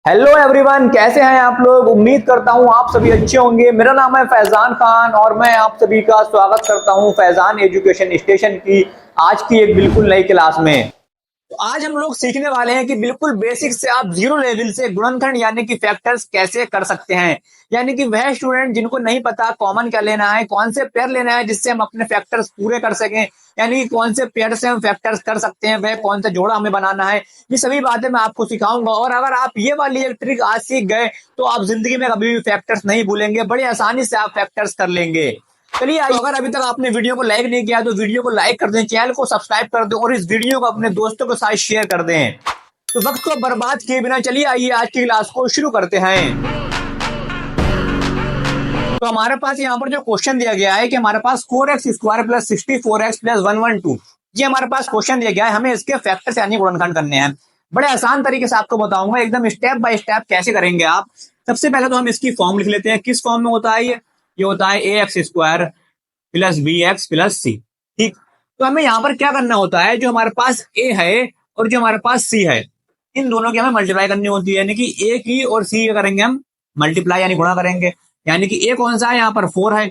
Hello everyone, कैसे हैं आप लोग। उम्मीद करता हूं आप सभी अच्छे होंगे। मेरा नाम है फैजान खान और मैं आप सभी का स्वागत करता हूं फैजान एजुकेशन स्टेशन की आज की एक बिल्कुल नई क्लास में। तो आज हम लोग सीखने वाले हैं कि बिल्कुल बेसिक से आप जीरो लेवल से गुणनखंड यानी कि फैक्टर्स कैसे कर सकते हैं। यानी कि वह स्टूडेंट जिनको नहीं पता कॉमन क्या लेना है, कौन से पेयर लेना है जिससे हम अपने फैक्टर्स पूरे कर सकें, यानी कि कौन से पेयर से हम फैक्टर्स कर सकते हैं, वह कौन सा जोड़ा हमें बनाना है, ये सभी बातें मैं आपको सिखाऊंगा। और अगर आप ये वाली एक ट्रिक आज सीख गए तो आप जिंदगी में कभी भी फैक्टर्स नहीं भूलेंगे, बड़ी आसानी से आप फैक्टर्स कर लेंगे। चलिए, अगर अभी तक आपने वीडियो को लाइक नहीं किया तो वीडियो को लाइक कर दें, चैनल को सब्सक्राइब कर दें और इस वीडियो को अपने दोस्तों के साथ शेयर कर दें। तो वक्त को बर्बाद किए बिना चलिए आइए आज की क्लास को शुरू करते हैं। तो हमारे पास यहाँ पर जो क्वेश्चन दिया गया है कि हमारे पास 4x² प्लस 64x प्लस 112, ये हमारे पास क्वेश्चन दिया गया है। हमें इसके फैक्टर्स यानी गुणनखंड करने हैं। बड़े आसान तरीके से आपको बताऊंगा, एकदम स्टेप बाय स्टेप कैसे करेंगे आप। सबसे पहले तो हम इसकी फॉर्म लिख लेते हैं। किस फॉर्म में होता है ये होता है ax² plus bx plus c। ठीक, तो हमें यहाँ पर क्या करना होता है, जो हमारे पास a है और जो हमारे पास c है, इन दोनों की हमें मल्टीप्लाई करनी होती है। यानी कि a की और c का करेंगे हम मल्टीप्लाई यानी गुणा करेंगे। यानी कि a कौन सा है, यहाँ पर 4 है।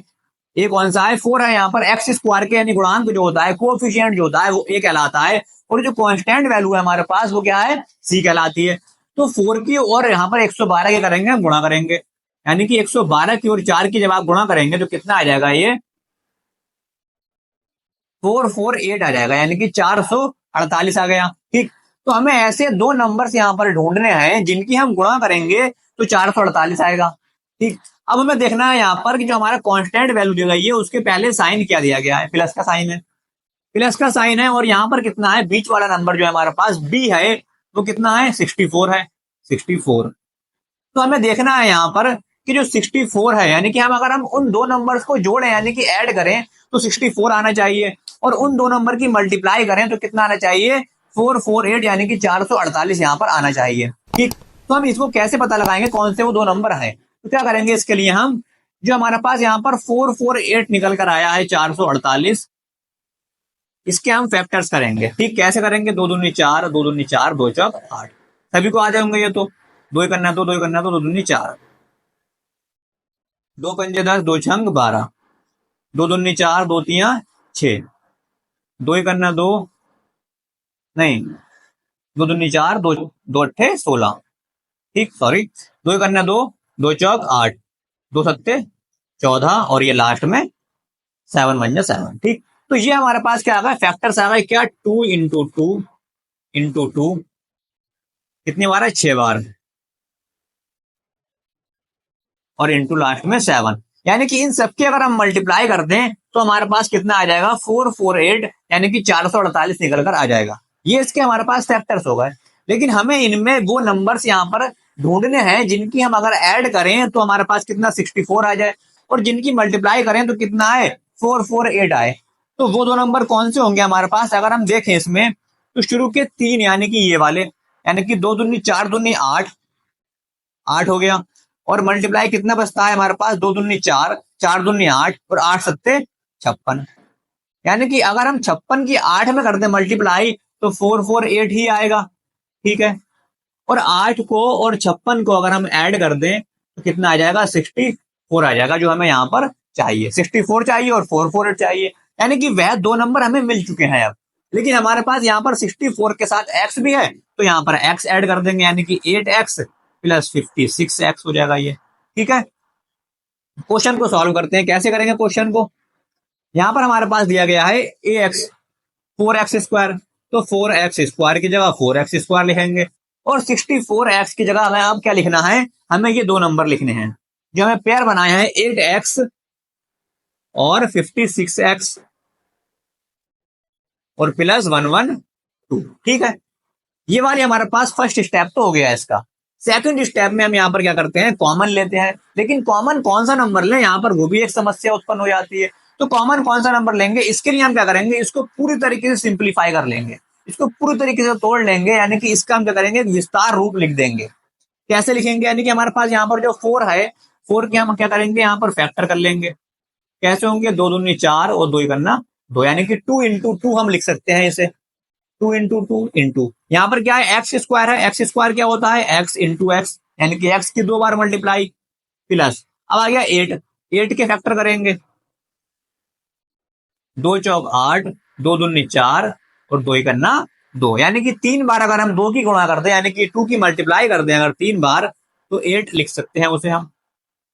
a कौन सा है, 4 है। यहाँ पर x² के यानी गुणांक जो होता है, कोएफिशिएंट जो होता है वो a कहलाता है और जो कांस्टेंट वैल्यू है हमारे पास वो क्या है, c कहलाती है। तो 4 की और यहाँ पर 112 के करेंगे हम गुणा करेंगे। यानी कि 112 की और 4 की जब आप गुणा करेंगे तो कितना आ जाएगा, ये 448 आ जाएगा, यानी कि 448 आ गया। ठीक, तो हमें ऐसे दो नंबर्स यहाँ पर ढूंढने हैं जिनकी हम गुणा करेंगे तो 448 आएगा। ठीक, अब हमें देखना है यहाँ पर कि जो हमारा कांस्टेंट वैल्यू दी गई है उसके पहले साइन क्या दिया गया है, प्लस का साइन है। प्लस का साइन है और यहाँ पर कितना है, बीच वाला नंबर जो है हमारे पास बी है वो कितना है, 64 है। 64, तो हमें देखना है यहाँ पर कि जो 64 है, यानी कि अगर हम उन दो नंबर्स को जोड़ें यानी कि ऐड करें तो 64 आना चाहिए और उन दो नंबर की मल्टीप्लाई करें तो कितना आना चाहिए, 448 यानी कि 448 यहाँ पर आना चाहिए। ठीक, तो हम इसको कैसे पता लगाएंगे कौन से वो दो नंबर हैं। तो क्या करेंगे, इसके लिए हम जो हमारे पास यहाँ पर 448 निकल कर आया है 448, इसके हम फैक्टर्स करेंगे। ठीक, कैसे करेंगे, 2 दूनी 4, 2 दूनी 4, 2 चौक 8, सभी को आ जाएंगे। ये तो दो ही करना, तो 2 ही करना, तो 2 दूनी 4, 2 पंजे 10, 2 छंग 12, 2 दूनी 4, 2 तियां 6, दो ही करना, दो नहीं, 2 दूनी 4, 2 2 अट्ठे 16। ठीक, सॉरी, दो ही करना, दो 2 चौक 8, 2 सत्ते 14 और ये लास्ट में 7 बन जाए 7। ठीक, तो ये हमारे पास क्या आ गया, फैक्टर्स आ गए क्या, 2 इंटू टू इंटू टू, कितनी बार है, 6 बार, और इंटू लास्ट में 7। यानी कि इन सबके अगर हम मल्टीप्लाई कर दें तो हमारे पास कितना आ जाएगा, 448 यानी कि 448 निकल कर आ जाएगा। ये इसके हमारे पास फैक्टर्स हो गए। लेकिन हमें इनमें वो नंबर्स यहाँ पर ढूंढने हैं जिनकी हम अगर ऐड करें तो हमारे पास कितना 64 आ जाए और जिनकी मल्टीप्लाई करें तो कितना आए, 448 आए। तो वो दो नंबर कौन से होंगे हमारे पास, अगर हम देखें इसमें तो शुरू के 3 यानी कि ये वाले, यानी कि 2 दूनी 4 दूनी 8, 8 हो गया। और मल्टीप्लाई कितना बचता है हमारे पास, 2 दूनी 4, 4 दूनी 8 और 8 सत्ते 56। यानी कि अगर हम 56 की 8 में कर दे मल्टीप्लाई तो 448 ही आएगा। ठीक है, और 8 को और 56 को अगर हम ऐड कर दें तो कितना आ जाएगा, 64 आ जाएगा, जो हमें यहाँ पर चाहिए। 64 चाहिए और 448 चाहिए, यानी कि वह दो नंबर हमें मिल चुके हैं अब। लेकिन हमारे पास यहाँ पर 64 के साथ x भी है तो यहाँ पर x ऐड कर देंगे, यानी कि 8x प्लस 56x हो जाएगा ये। ठीक है, क्वेश्चन को सॉल्व करते हैं। कैसे करेंगे क्वेश्चन को, यहाँ पर हमारे पास दिया गया है ax 4x², तो 4x² की जगह 4x² लिखेंगे और 64x की जगह हमें अब क्या लिखना है, हमें ये दो नंबर लिखने हैं जो हमें पेयर बनाए हैं, 8x और 56x और प्लस 112। ठीक है, ये वाली हमारे पास फर्स्ट स्टेप तो हो गया इसका। सेकंड स्टेप में हम यहाँ पर क्या करते हैं, कॉमन लेते हैं। लेकिन कॉमन कौन सा नंबर लें, यहाँ पर वो भी एक समस्या उत्पन्न हो जाती है। तो कॉमन कौन सा नंबर लेंगे, इसके लिए हम क्या करेंगे, इसको पूरी तरीके से सिंप्लीफाई कर लेंगे, इसको पूरी तरीके से तोड़ लेंगे। यानी कि इसका हम क्या करेंगे, विस्तार रूप लिख देंगे। कैसे लिखेंगे, यानी कि हमारे पास यहाँ पर जो 4 है, 4 के हम क्या करेंगे, यहाँ पर फैक्टर कर लेंगे। कैसे होंगे, 2 दूनी 4 और 2 ही करना 2, यानी कि 2 इंटू 2 हम लिख सकते हैं इसे। 2 इंटू 2 इंटू यहाँ पर क्या है, x² है। x² क्या होता है, x इंटू एक्स। यानी कि एक्स की 2 बार मल्टीप्लाई प्लस अब आ गया 8, 8 के फैक्टर करेंगे, 2 चौक 8, 2 दूनी 4 और 2 करना 2, यानी कि 3 बार अगर हम 2 की गुणा करते हैं यानी कि 2 की मल्टीप्लाई कर दें अगर 3 बार तो 8 लिख सकते हैं उसे हम।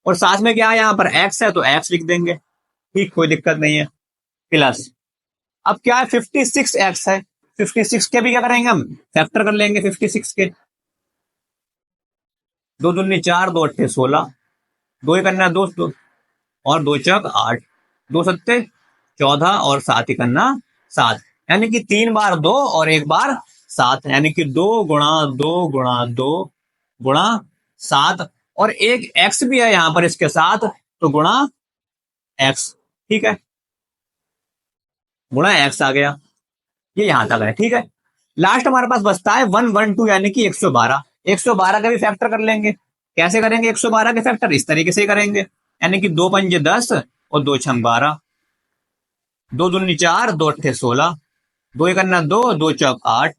और साथ में क्या है यहाँ पर एक्स है तो एक्स लिख देंगे, ठीक, कोई दिक्कत नहीं है। प्लस अब क्या है 56x है, 56 के भी क्या करेंगे हम फैक्टर कर लेंगे 56 के, 2 दूनी 4, 2 अट्ठे 16, 2 करना 2 और 2 चौक 8, 2 सत्ते 14 और 7 करना 7, यानी कि 3 बार 2 और 1 बार 7, यानी कि 2 गुणा 2 गुणा 2 गुणा 7 और एक एक्स भी है यहां पर इसके साथ तो गुणा एक्स, ठीक है, गुणा एक्स आ गया, ये यहां तक है, ठीक है। लास्ट हमारे पास बचता है 112 यानी कि 112, 112 का भी फैक्टर कर लेंगे। कैसे करेंगे 112 के फैक्टर, इस तरीके से करेंगे, यानी कि 2 पंजे 10 और 2 छंग 12, 2 दूनी 4, 2 अट्ठे 16, 2 करना 2, 2 चौक 8,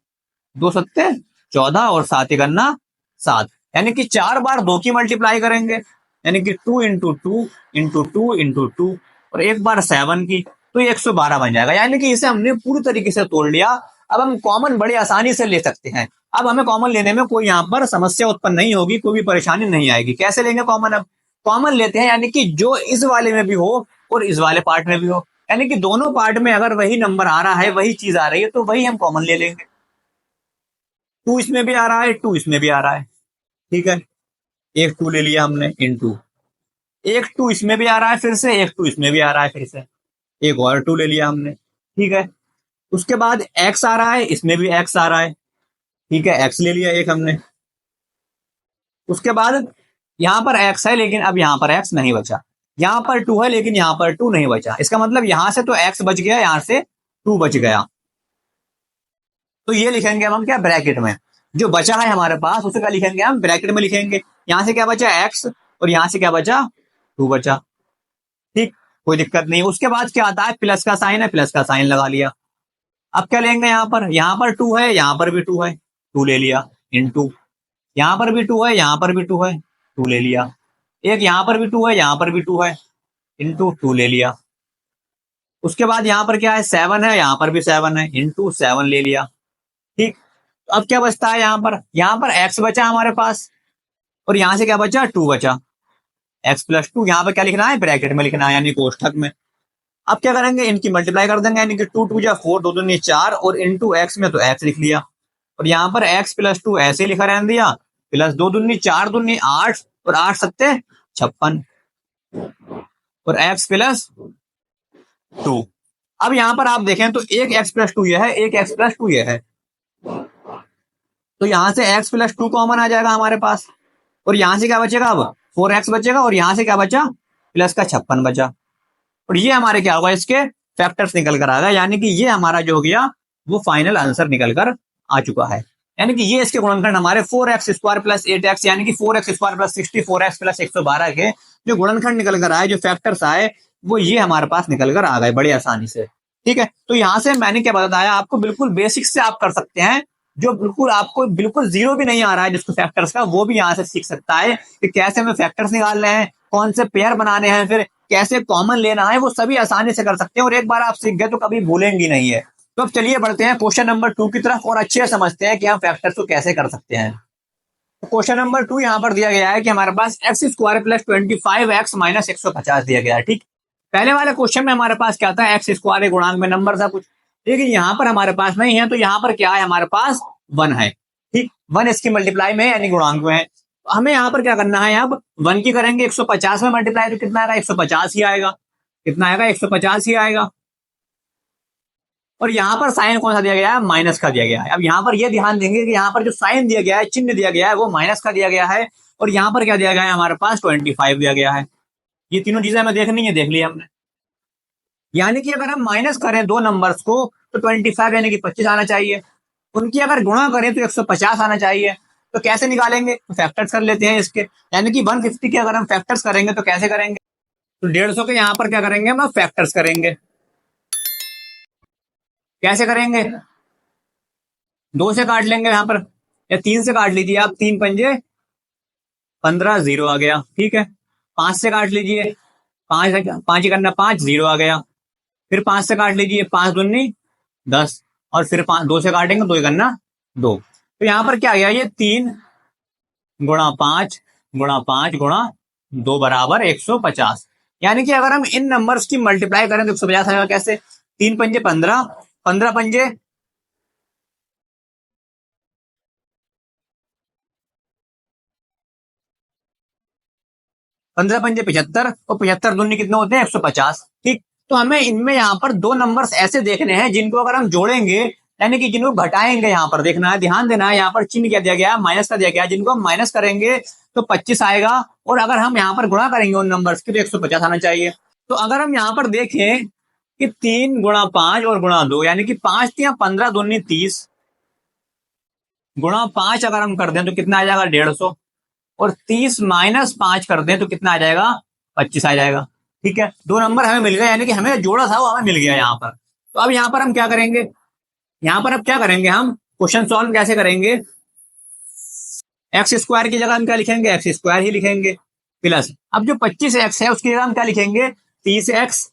2 सत्ते 14 और 7 करना 7, यानी कि 4 बार 2 की मल्टीप्लाई करेंगे, यानी कि 2 इंटू 2 इंटू 2 इंटू 2 और 1 बार 7 की, तो ये 112 बन जाएगा, यानी कि इसे हमने पूरी तरीके से तोड़ लिया। अब हम कॉमन बड़ी आसानी से ले सकते हैं, अब हमें कॉमन लेने में कोई यहाँ पर समस्या उत्पन्न नहीं होगी, कोई भी परेशानी नहीं आएगी। कैसे लेंगे कॉमन, अब कॉमन लेते हैं यानी कि जो इस वाले में भी हो और इस वाले पार्ट में भी हो, यानी कि दोनों पार्ट में अगर वही नंबर आ रहा है वही चीज आ रही है तो वही हम कॉमन ले लेंगे। 2 इसमें भी आ रहा है, 2 इसमें भी आ रहा है, ठीक है, एक 2 ले लिया हमने इनटू, एक 2 इसमें भी आ रहा है फिर से, एक 2 इसमें भी आ रहा है फिर से, एक और 2 ले लिया हमने, ठीक है। उसके बाद एक्स आ रहा है, इसमें भी एक्स आ रहा है, ठीक है, एक्स ले लिया एक हमने। उसके बाद यहां पर एक्स है लेकिन अब यहां पर एक्स नहीं बचा, यहां पर 2 है लेकिन यहां पर 2 नहीं बचा, इसका मतलब यहां से तो एक्स बच गया, यहां से 2 बच गया, तो ये लिखेंगे हम क्या ब्रैकेट में, जो बचा है हमारे पास उसे क्या लिखेंगे हम ब्रैकेट में लिखेंगे। यहां से क्या बचा एक्स और यहां से क्या बचा 2 बचा, ठीक, कोई दिक्कत नहीं। उसके बाद क्या आता है प्लस का साइन है, प्लस का साइन लगा लिया। अब क्या लेंगे यहाँ पर 2 है, यहाँ पर भी 2 है, 2 ले लिया इनटू, यहाँ पर भी 2 है, यहाँ पर भी 2 है, 2 ले लिया, एक यहाँ पर भी 2 है, यहाँ पर भी 2 है, इनटू 2 ले लिया। उसके बाद यहाँ पर क्या है 7 है, यहाँ पर भी 7 है, इनटू 7 ले लिया, ठीक। तो अब क्या बचता है यहाँ पर एक्स बचा हमारे पास और यहाँ से क्या बचा 2 बचा, एक्स प्लस 2 यहाँ पर क्या लिखना है ब्रैकेट में लिखना है यानी कोष्ठक में। अब क्या करेंगे इनकी मल्टीप्लाई कर देंगे, यानी कि 2 2 जा 4, 2 दूनी 4 और इनटू एक्स में तो एक्स लिख लिया और यहाँ पर एक्स प्लस 2 ऐसे लिखा रहने दिया, प्लस 2 दूनी 4 दूनी 8 और 8 सत्ते 56 और एक्स प्लस 2। अब यहाँ पर आप देखें तो एक एक्स प्लस 2 यह है, एक एक्स प्लस 2 यह है, तो यहां से x प्लस 2 कॉमन आ जाएगा हमारे पास और यहां से क्या बचेगा अब 4x बचेगा और यहां से क्या बचा प्लस का 56 बचा और ये हमारे क्या होगा इसके फैक्टर्स निकल कर आ गया, यानी कि ये हमारा जो हो गया वो फाइनल आंसर निकल कर आ चुका है। यानी कि ये इसके गुणनखंड हमारे 4x² प्लस 8x यानी कि 4x² प्लस 64x प्लस 112 के जो गुणनखंड निकल कर आए, जो फैक्टर्स आए वो ये हमारे पास निकल कर आ गए बड़ी आसानी से, ठीक है। तो यहां से मैंने क्या बताया आपको, बिल्कुल बेसिक से आप कर सकते हैं, जो बिल्कुल आपको बिल्कुल जीरो भी नहीं आ रहा है जिसको फैक्टर्स का, वो भी यहाँ से सीख सकता है कि कैसे हमें फैक्टर्स निकालने हैं, कौन से पेयर बनाने हैं, फिर कैसे कॉमन लेना है, वो सभी आसानी से कर सकते हैं और एक बार आप सीख गए तो कभी भूलेंगे नहीं है। तो अब चलिए बढ़ते हैं क्वेश्चन नंबर 2 की तरफ और अच्छे से समझते हैं कि हम फैक्टर्स को कैसे कर सकते हैं। तो क्वेश्चन नंबर 2 यहाँ पर दिया गया है कि हमारे पास x² प्लस 25x माइनस 150 दिया गया है, ठीक। पहले वाले क्वेश्चन में हमारे पास क्या था x² गुणांक में नंबर था कुछ, लेकिन यहाँ पर हमारे पास नहीं है, तो यहाँ पर क्या है हमारे पास 1 है, ठीक, 1 इसकी मल्टीप्लाई में यानी गुणांक में है। तो हमें यहाँ पर क्या करना है, अब 1 की करेंगे 150 में मल्टीप्लाई तो कितना आएगा 150 ही आएगा, कितना आएगा 150 ही आएगा। और यहाँ पर साइन कौन सा दिया गया है माइनस का दिया गया है। अब यहाँ पर यह ध्यान देंगे कि यहाँ पर जो साइन दिया गया है, चिन्ह दिया गया है वो माइनस का दिया गया है और यहाँ पर क्या दिया गया है हमारे पास 25 दिया गया है। ये तीनों चीजें हमें देखनी है, देख लिया हमने। यानी कि अगर हम माइनस करें दो नंबर्स को तो 25 यानी कि 25 आना चाहिए, उनकी अगर गुणा करें तो 150 आना चाहिए। तो कैसे निकालेंगे, तो फैक्टर्स कर लेते हैं इसके, यानी कि 150 के अगर हम फैक्टर्स करेंगे तो कैसे करेंगे, तो 150 के यहाँ पर क्या करेंगे हम फैक्टर्स करेंगे। कैसे करेंगे, 2 से काट लेंगे यहाँ पर या 3 से काट लीजिए आप, 3 पंजे 15 जीरो आ गया। ठीक है, 5 से काट लीजिए, 5 ही करना, 5 जीरो आ गया। फिर 5 से काट लीजिए, 5 दूनी 10, और फिर 2 से काटेंगे, 2 ही करना 2। तो यहाँ पर क्या आ गया, ये 3 गुणा 5 गुणा 5 गुणा 2 बराबर 150। यानी कि अगर हम इन नंबर्स की मल्टीप्लाई करें तो 150 आएगा कैसे? 3 पंजे 15, 15 पंजे 75 और 75 दूनी कितने होते हैं? 150। ठीक, तो हमें इनमें यहाँ पर दो नंबर्स ऐसे देखने हैं जिनको अगर हम जोड़ेंगे, यानी कि जिनको घटाएंगे, यहाँ पर देखना है, ध्यान देना है, यहाँ पर चिन्ह क्या दिया गया है? माइनस का दिया गया है। जिनको हम माइनस करेंगे तो 25 आएगा, और अगर हम यहाँ पर गुणा करेंगे उन नंबर्स की तो 150 आना चाहिए। तो अगर हम यहाँ पर देखें कि 3 गुणा 5 और गुणा 2, यानी कि 5 या 15 दूनी 30 गुणा 5 अगर हम कर दें तो कितना आ जाएगा? 150, और 30 माइनस 5 कर दें तो कितना आ जाएगा? 25 आ जाएगा। ठीक है, दो नंबर हमें मिल गए, यानी कि हमें जोड़ा था वो हमें मिल गया यहाँ पर। तो अब यहाँ पर हम क्या करेंगे? यहाँ पर अब क्या करेंगे, हम क्वेश्चन सॉल्व कैसे करेंगे? एक्स स्क्वायर की जगह हम क्या लिखेंगे? एक्स स्क्वायर ही लिखेंगे, प्लस अब जो 25x है उसकी जगह हम क्या लिखेंगे? 30x,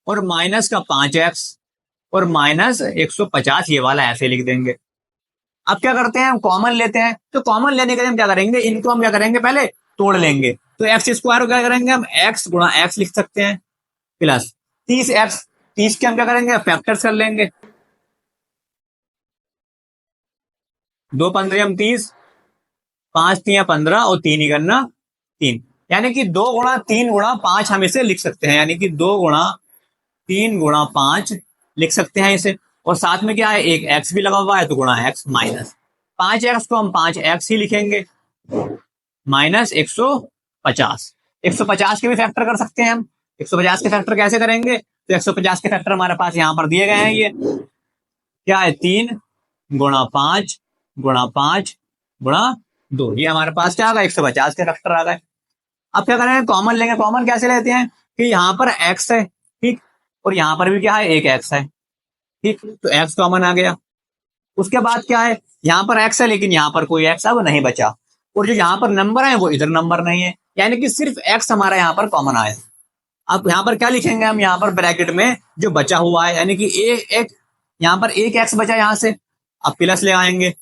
और माइनस का 5x, और माइनस 150, ये वाला ऐसे लिख देंगे। अब क्या करते हैं, हम कॉमन लेते हैं। तो कॉमन लेने के लिए हम क्या करेंगे, इनको हम क्या करेंगे, पहले तोड़ लेंगे। तो एक्स स्क्वायर को क्या करेंगे, हम एक्स गुणा एक्स लिख सकते हैं, प्लस 30x, 30 के हम क्या करेंगे, फैक्टर्स कर लेंगे। 2 पंद्रह 30, 5 3 15, और 3 ही करना 3, यानी कि 2 गुणा 3 गुणा 5 हम इसे लिख सकते हैं, यानी कि 2 गुणा 3 गुणा 5 लिख सकते हैं इसे। और साथ में क्या है, एक एक्स भी लगा हुआ है, तो गुणा एक्स माइनस 5x को हम 5x ही लिखेंगे, माइनस 150। 150 के भी फैक्टर कर सकते हैं हम। 150 के फैक्टर कैसे करेंगे? तो 150 के फैक्टर हमारे पास यहाँ पर दिए गए हैं। ये क्या है, 3 गुणा 5 गुणा 5 गुणा 2, ये हमारे पास क्या आ गया? 150 के फैक्टर आ गए। अब क्या करेंगे, कॉमन लेंगे। कॉमन कैसे लेते हैं कि यहाँ पर x है, ठीक, और यहाँ पर भी क्या है, एक x है, ठीक, तो x कॉमन आ गया। उसके बाद क्या है, यहाँ पर x है लेकिन यहाँ पर कोई x है वो नहीं बचा, और जो यहाँ पर नंबर है वो इधर नंबर नहीं है, यानी कि सिर्फ x हमारा यहाँ पर कॉमन आया। अब यहाँ पर क्या लिखेंगे हम, यहाँ पर ब्रैकेट में जो बचा हुआ है, यानी कि एक यहाँ पर एक x बचा यहाँ से, अब प्लस ले आएंगे।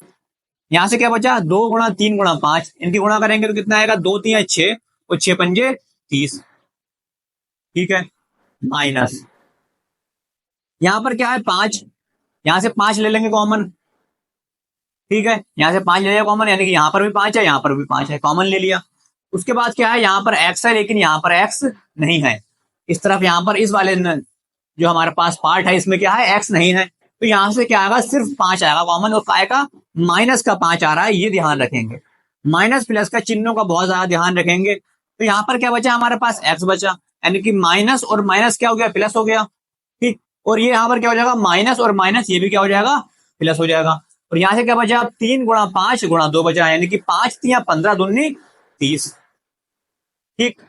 यहाँ से क्या बचा, 2 गुणा 3 गुणा 5, इनकी गुणा करेंगे तो कितना आएगा, 2 3 6, और 6 पंजे 30, ठीक है, माइनस यहाँ पर क्या है 5, यहाँ से 5 ले लेंगे कॉमन, ठीक है, यहाँ से 5 ले लिया कॉमन, यानी कि यहाँ पर भी 5 है, यहाँ पर भी 5 है, कॉमन ले लिया। उसके बाद क्या है, यहाँ पर x है लेकिन यहाँ पर x नहीं है, इस तरफ यहाँ पर इस वाले जो हमारे पास पार्ट है इसमें क्या है, x नहीं है, तो यहाँ से क्या आएगा, सिर्फ 5 आएगा कॉमन, और काय का, माइनस का 5 आ रहा है, ये ध्यान रखेंगे। माइनस प्लस का चिन्हों का बहुत ज्यादा ध्यान रखेंगे। तो यहाँ पर क्या बचा, हमारे पास x बचा, यानी कि माइनस और माइनस क्या हो गया, प्लस हो गया, ठीक, और ये यहाँ पर क्या हो जाएगा, माइनस और माइनस ये भी क्या हो जाएगा, प्लस हो जाएगा। और यहाँ से क्या बचा, 3 गुणा 5 गुणा 2 बचा, यानी कि 5 3 15 दूनी 30, ठीक।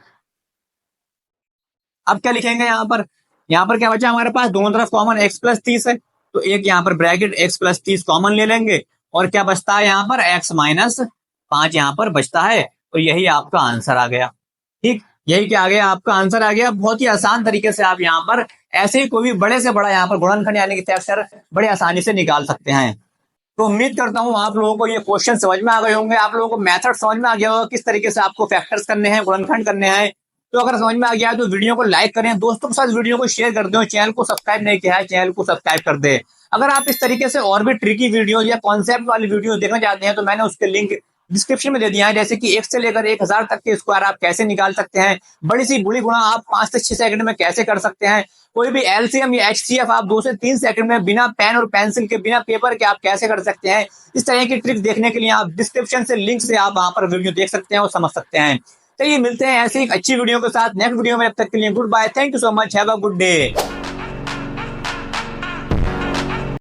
अब क्या लिखेंगे यहाँ पर क्या बचा हमारे पास, दोनों तरफ कॉमन x प्लस 30 है, तो एक यहाँ पर ब्रैकेट x प्लस 30 कॉमन ले लेंगे, और क्या बचता है यहाँ पर, x माइनस 5 यहाँ पर बचता है, और यही आपका आंसर आ गया, ठीक। यही क्या आ गया, आपका आंसर आ गया। बहुत ही आसान तरीके से आप यहाँ पर ऐसे ही कोई भी बड़े से बड़ा यहाँ पर गुणनखंड यानी कि फैक्टर बड़े आसानी से निकाल सकते हैं। तो उम्मीद करता हूँ आप लोगों को ये क्वेश्चन समझ में आ गए होंगे, आप लोगों को मेथड समझ में आ गया होगा किस तरीके से आपको फैक्टर्स करने हैं, गुणनखंड करने हैं। तो अगर समझ में आ गया तो वीडियो को लाइक करें, दोस्तों के साथ वीडियो को शेयर कर दें, चैनल को सब्सक्राइब नहीं किया है चैनल को सब्सक्राइब कर दे। अगर आप इस तरीके से और भी ट्रिकी वीडियो या कॉन्सेप्ट वाली वीडियो देखना चाहते हैं तो मैंने उसके लिंक डिस्क्रिप्शन में दे दिया है, जैसे कि 1 से लेकर 1000 तक के स्क्वायर आप कैसे निकाल सकते हैं, बड़ी सी बुरी गुणा आप 5 से 6 सेकंड में कैसे कर सकते हैं, कोई भी एलसीएम या एचसीएफ आप 2 से 3 सेकंड में बिना पेन और पेंसिल के, बिना पेपर के आप कैसे कर सकते हैं। इस तरह की ट्रिक्स देखने के लिए आप डिस्क्रिप्शन से लिंक से आप वहां पर वीडियो देख सकते हैं और समझ सकते हैं। चलिए मिलते हैं ऐसी एक अच्छी वीडियो के साथ नेक्स्ट वीडियो में, तब तक के लिए good bye, thank you so much, have a good day.